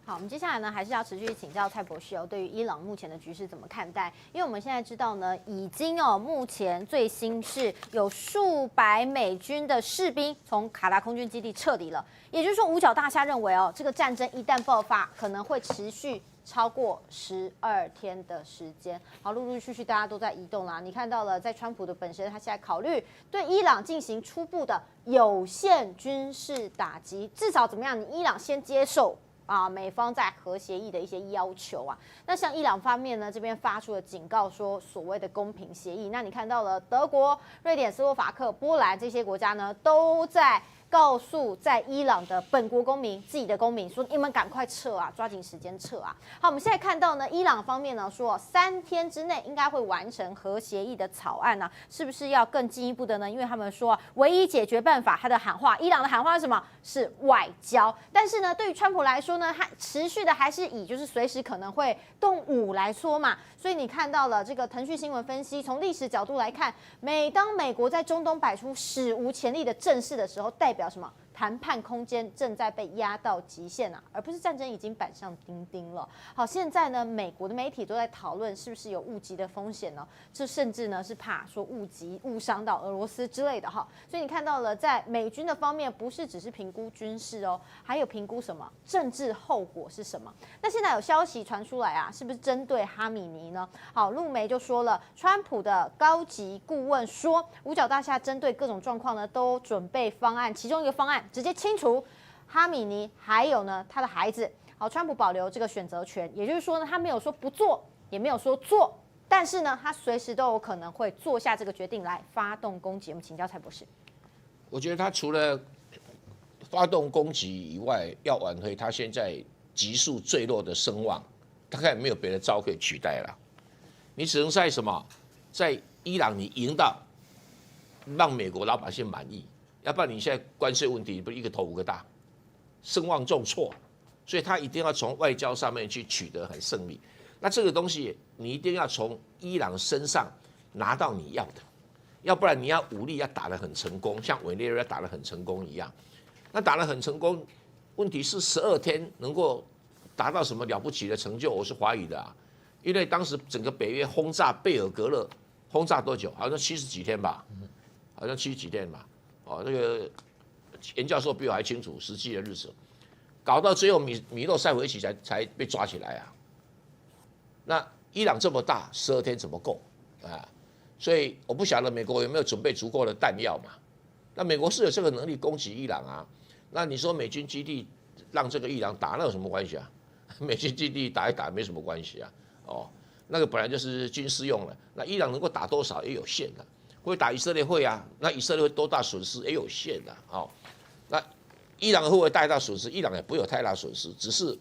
好，我们接下来呢，还是要持续请教蔡博士对于伊朗目前的局势怎么看待？因为我们现在知道呢，已经目前最新是有数百美军的士兵从卡达空军基地撤离了，也就是说，五角大厦认为这个战争一旦爆发，可能会持续超过12天的时间。好，陆陆续续大家都在移动啦。你看到了，在川普的本身，他现在考虑对伊朗进行初步的有限军事打击，至少怎么样？你伊朗先接受。美方在核协议的一些要求啊，那像伊朗方面呢，这边发出了警告，说所谓的公平协议。那你看到了德国、瑞典、斯洛伐克、波兰这些国家呢，都在告诉在伊朗的本国公民、自己的公民说：“你们赶快撤啊，抓紧时间撤啊！”好，我们现在看到呢，伊朗方面呢说3天之内应该会完成核协议的草案呢，是不是要更进一步的呢？因为他们说唯一解决办法，他的喊话，伊朗的喊话是什么？是外交。但是呢，对于川普来说呢，他持续的还是以就是随时可能会动武来说嘛。所以你看到了这个腾讯新闻分析，从历史角度来看，每当美国在中东摆出史无前例的阵势的时候，代表什么？谈判空间正在被压到极限啊，而不是战争已经板上钉钉了。好，现在呢，美国的媒体都在讨论是不是有误击的风险呢？这甚至呢是怕说误击、误伤到俄罗斯之类的哈。所以你看到了，在美军的方面，不是只是评估军事还有评估什么政治后果是什么。那现在有消息传出来啊，是不是针对哈米尼呢？好，陆媒就说了，川普的高级顾问说，五角大厦针对各种状况呢都准备方案，其中一个方案。直接清除哈米尼，还有呢他的孩子。好，川普保留这个选择权，也就是说呢，他没有说不做，也没有说做，但是呢，他随时都有可能会做下这个决定来发动攻击。我们请教蔡博士。我觉得他除了发动攻击以外，要挽回他现在急速坠落的声望，大概没有别的招可以取代了。你只能在什么，在伊朗你赢到，让美国老百姓满意。要不然你现在关税问题不是一个头5个大，声望重挫，所以他一定要从外交上面去取得很胜利。那这个东西你一定要从伊朗身上拿到你要的，要不然你要武力要打得很成功，像委内瑞拉打得很成功一样。那打得很成功，问题是12天能够达到什么了不起的成就，我是怀疑的啊。因为当时整个北约轰炸贝尔格勒，轰炸多久？好像70几天吧，好像70几天吧。那个严教授比我还清楚实际的日子，搞到最后米洛塞维奇才被抓起来啊。那伊朗这么大，12天怎么够啊？所以我不晓得美国有没有准备足够的弹药嘛？那美国是有这个能力攻击伊朗啊。那你说美军基地让这个伊朗打，那有什么关系啊？美军基地打一打没什么关系啊。那个本来就是军事用的，那伊朗能够打多少也有限的。会打以色列会啊，那以色列会多大损失也有限的那伊朗会不会太大损失？伊朗也不会有太大损失，只是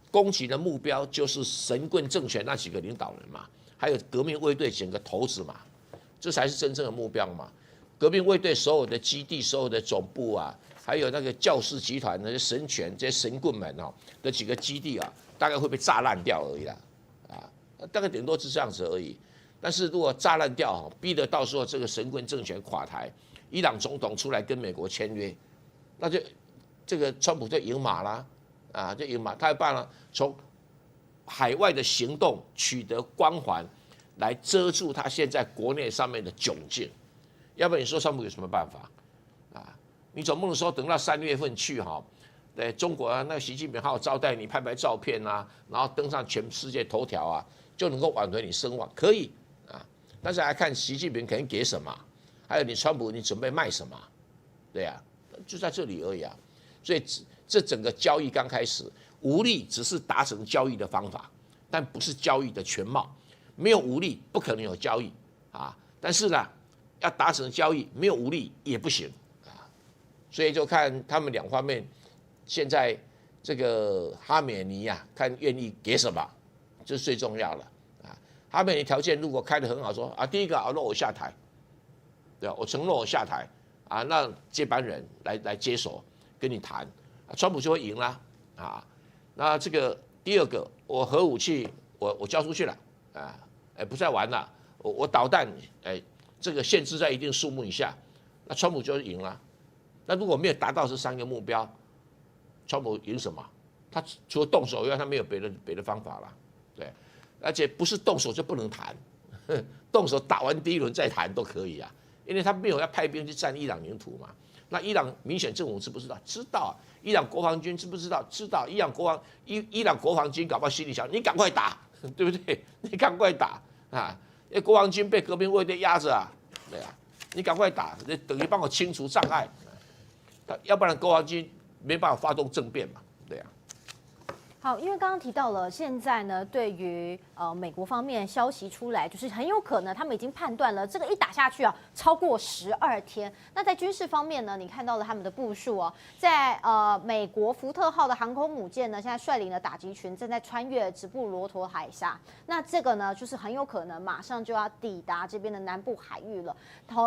攻击的目标就是神棍政权那几个领导人嘛，还有革命卫队整个头子嘛，这才是真正的目标嘛。革命卫队所有的基地、所有的总部啊，还有那个教士集团那些神权、这些神棍们的几个基地啊，大概会被炸烂掉而已啦，大概顶多是这样子而已。但是如果炸烂掉，逼得到时候这个神棍政权垮台，伊朗总统出来跟美国签约，那就这个川普就赢马啦，就赢马。他有办法从海外的行动取得光环，来遮住他现在国内上面的窘境。要不然你说川普有什么办法你总不能说等到3月份去对中国那习近平好招待你，拍照片然后登上全世界头条就能够挽回你声望，可以。但是还看习近平肯定给什么，还有你川普你准备卖什么，对啊，就在这里而已啊。所以这整个交易刚开始，武力只是达成交易的方法，但不是交易的全貌。没有武力不可能有交易但是呢，要达成交易没有武力也不行所以就看他们2方面，现在这个哈美尼看愿意给什么，这是最重要的。哈美尼条件如果开得很好，说第一个让我下台，对吧？我承诺我下台那接班人来接手跟你谈川普就会赢啦那这个第二个，我核武器我交出去了不再玩了，我导弹这个限制在一定数目以下，那川普就赢了。那如果没有达到这3个目标，川普赢什么？他除了动手以外，他没有别的方法了，对，而且不是动手就不能谈，动手打完第一轮再谈都可以啊，因为他没有要派兵去占伊朗领土嘛。那伊朗民选政府知不知道？知道啊。伊朗国防军知不知道？知道。伊朗国防军搞不好心里想，你赶快打，对不对？你赶快打啊！因为国防军被革命卫队压着啊，对啊，你赶快打，你等于帮我清除障碍，要不然国防军没办法发动政变嘛，对啊。好，因为刚刚提到了，现在呢，对于美国方面消息出来，就是很有可能他们已经判断了，这个一打下去啊，超过12天。那在军事方面呢，你看到了他们的部署哦，在美国福特号的航空母舰呢，现在率领的打击群正在穿越直布罗陀海峡。那这个呢，就是很有可能马上就要抵达这边的南部海域了。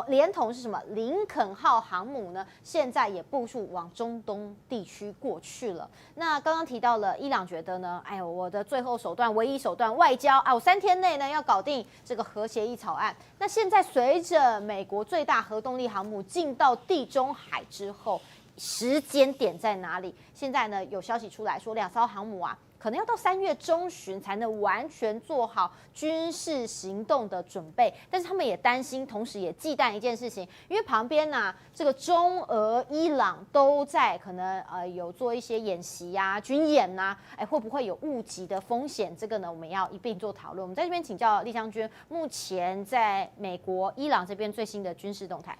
连同是什么？林肯号航母呢，现在也部署往中东地区过去了。那刚刚提到了伊朗。觉得呢？哎呦，我的最后手段、唯一手段外交啊，我3天内呢要搞定这个核协议草案。那现在随着美国最大核动力航母进到地中海之后，时间点在哪里？现在呢有消息出来说，2艘航母啊，可能要到3月中旬才能完全做好军事行动的准备，但是他们也担心，同时也忌惮一件事情，因为旁边呢，这个中俄、伊朗都在可能有做一些演习呀、军演呐，会不会有误击的风险？这个呢，我们要一并做讨论。我们在这边请教厉将军，目前在美国、伊朗这边最新的军事动态。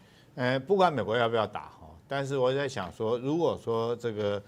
不管美国要不要打哈，但是我在想说，如果说这个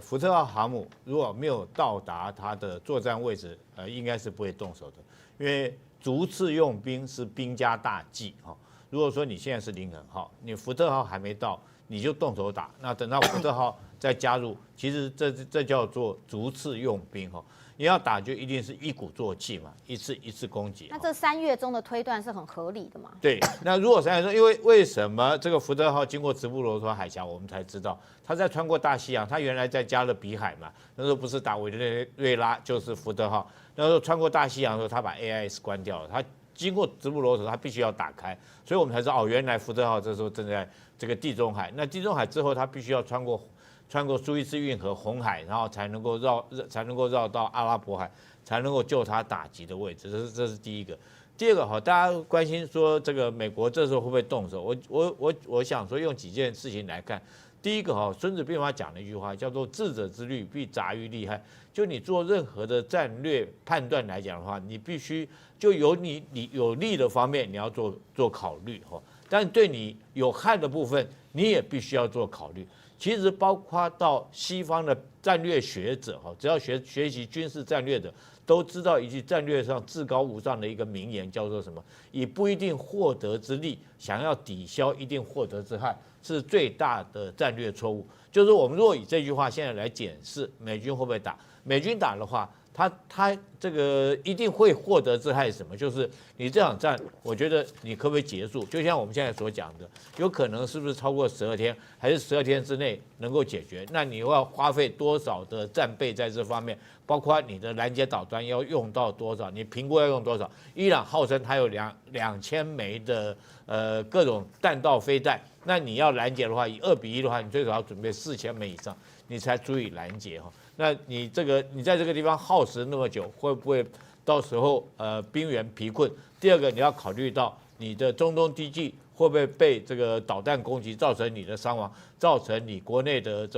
福特号航母如果没有到达它的作战位置，应该是不会动手的，因为逐次用兵是兵家大忌哈。如果说你现在是林肯号，你福特号还没到，你就动手打，那等到福特号再加入，其实这叫做逐次用兵哈。你要打就一定是一鼓作气嘛，一次攻击。那这3月中的推断是很合理的吗？对，那如果3月中，因为什么这个福特号经过直布罗陀海峡，我们才知道他在穿过大西洋，他原来在加勒比海嘛，那时候不是打委内瑞拉就是福特号，那时候穿过大西洋的时候，他把 AIS 关掉了，他经过直布罗陀，他必须要打开，所以我们才知道哦，原来福特号这时候正在这个地中海，那地中海之后，他必须要穿过苏伊士运河、红海，然后才能够绕到阿拉伯海，才能够就他打击的位置。这是第一个。第二个哈，大家关心说这个美国这时候会不会动手？我想说用几件事情来看。第一个哈，孙子兵法讲了一句话，叫做智者之虑必杂于利害。就你做任何的战略判断来讲的话，你必须就有你有利的方面你要做考虑哈，但对你有害的部分你也必须要做考虑。其实包括到西方的战略学者哈，只要学习军事战略的，都知道一句战略上至高无上的一个名言，叫做什么？以不一定获得之利，想要抵消一定获得之害，是最大的战略错误。就是我们如果以这句话现在来检视美军会不会打，美军打的话，他这个一定会获得之害是什么？就是你这场战，我觉得你可不可以结束？就像我们现在所讲的，有可能是不是超过12天，还是12天之内能够解决？那你要花费多少的战备在这方面？包括你的拦截导弹要用到多少？你评估要用多少？伊朗号称它有2000枚的各种弹道飞弹，那你要拦截的话，以2比1的话，你最少要准备4000枚以上，你才足以拦截哈。那你在这个地方耗时那么久，会不会到时候兵源疲困？第二个你要考虑到你的中东地区会不会被这个导弹攻击造成你的伤亡，造成你国内的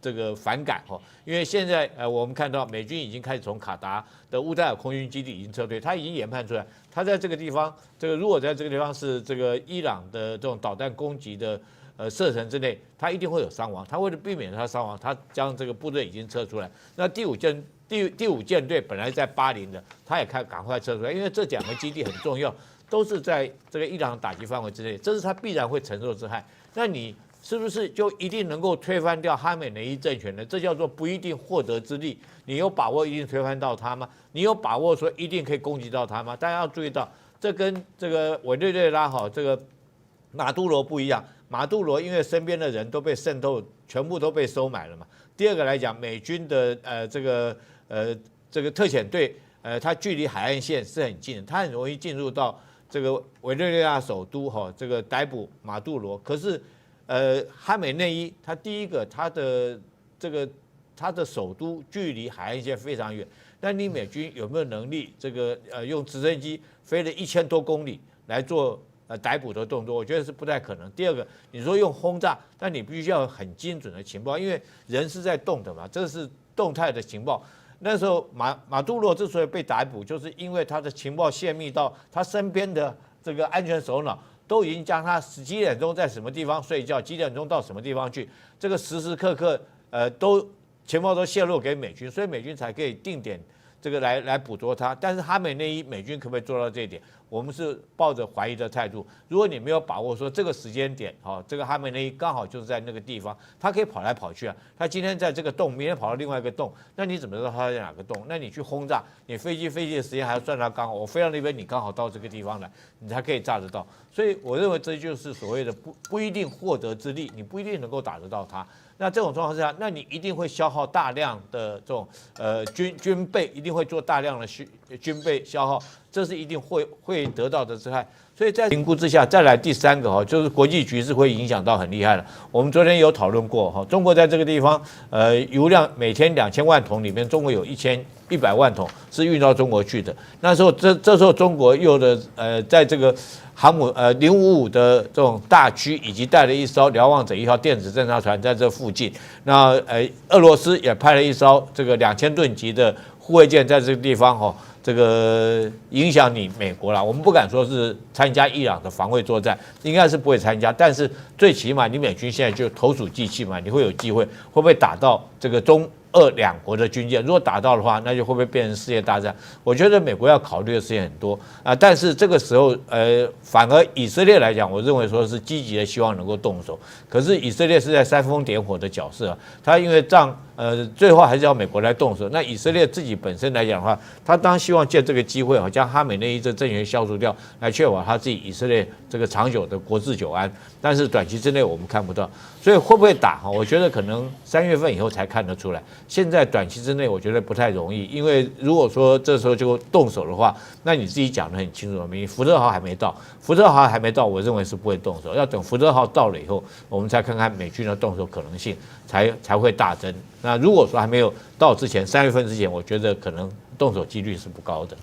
这个反感哈。因为现在我们看到美军已经开始从卡达的乌代尔空军基地已经撤退，他已经研判出来，他在这个地方如果在这个地方是这个伊朗的这种导弹攻击的。射程之内，他一定会有伤亡。他为了避免他伤亡，他将这个部队已经撤出来。那第五舰队本来在巴林的，他也赶快撤出来，因为这2个基地很重要，都是在这个伊朗打击范围之内，这是他必然会承受之害。那你是不是就一定能够推翻掉哈美内伊政权呢？这叫做不一定获得之利。你有把握一定推翻到他吗？你有把握说一定可以攻击到他吗？大家要注意到，这跟这个委内瑞拉这个马杜罗不一样。马杜罗因为身边的人都被渗透，全部都被收买了嘛。第二个来讲，美军的这个特遣队，它距离海岸线是很近的，它很容易进入到这个委内瑞拉首都这个逮捕马杜罗。可是哈美内伊，它第一个它的这个它的首都距离海岸线非常远，那你美军有没有能力这个用直升机飞了1000多公里来做逮捕的动作？我觉得是不太可能。第二个，你说用轰炸，但你必须要有很精准的情报，因为人是在动的嘛，这是动态的情报。那时候马杜罗之所以被逮捕，就是因为他的情报泄密到他身边的这个安全首脑都已经将他几点钟在什么地方睡觉，几点钟到什么地方去，这个时时刻刻都情报都泄露给美军，所以美军才可以定点这个来捕捉他。但是哈美内伊美军可不可以做到这一点？我们是抱着怀疑的态度。如果你没有把握说这个时间点，这个哈美内伊刚好就是在那个地方，他可以跑来跑去啊。他今天在这个洞，明天跑到另外一个洞，那你怎么知道他在哪个洞？那你去轰炸，你飞机的时间还要算他刚好，我飞到那边，你刚好到这个地方来，你才可以炸得到。所以我认为这就是所谓的不一定获得之力，你不一定能够打得到他。那这种状况之下，那你一定会消耗大量的这种军备，一定会做大量的军备消耗，这是一定会得到的灾害。所以在评估之下，再来第三个就是国际局势会影响到很厉害了。我们昨天有讨论过中国在这个地方油量每天2000万桶里面，中国有1100万桶是运到中国去的。那时候这时候中国又在这个航母055的这种大区，以及带了一艘瞭望者1号电子侦察船在这附近。那俄罗斯也派了一艘这个2000吨级的护卫舰在这个地方这个影响你美国啦，我们不敢说是参加伊朗的防卫作战，应该是不会参加，但是最起码你美军现在就投鼠忌器嘛，你会有机会，会不会打到这个中俄两国的军舰？如果打到的话，那就会不会变成世界大战？我觉得美国要考虑的事情很多啊，但是这个时候反而以色列来讲，我认为说是积极的希望能够动手，可是以色列是在煽风点火的角色，他因为最后还是要美国来动手。那以色列自己本身来讲的话，他当然希望借这个机会将哈美内伊这政权消除掉，来确保他自己以色列这个长久的国治久安。但是短期之内我们看不到，所以会不会打我觉得可能3月份以后才看得出来。现在短期之内我觉得不太容易，因为如果说这时候就动手的话，那你自己讲得很清楚，福特号还没到，我认为是不会动手，要等福特号到了以后，我们才看看美军的动手可能性才会大增。那如果说还没有到之前，3月份之前，我觉得可能动手几率是不高的。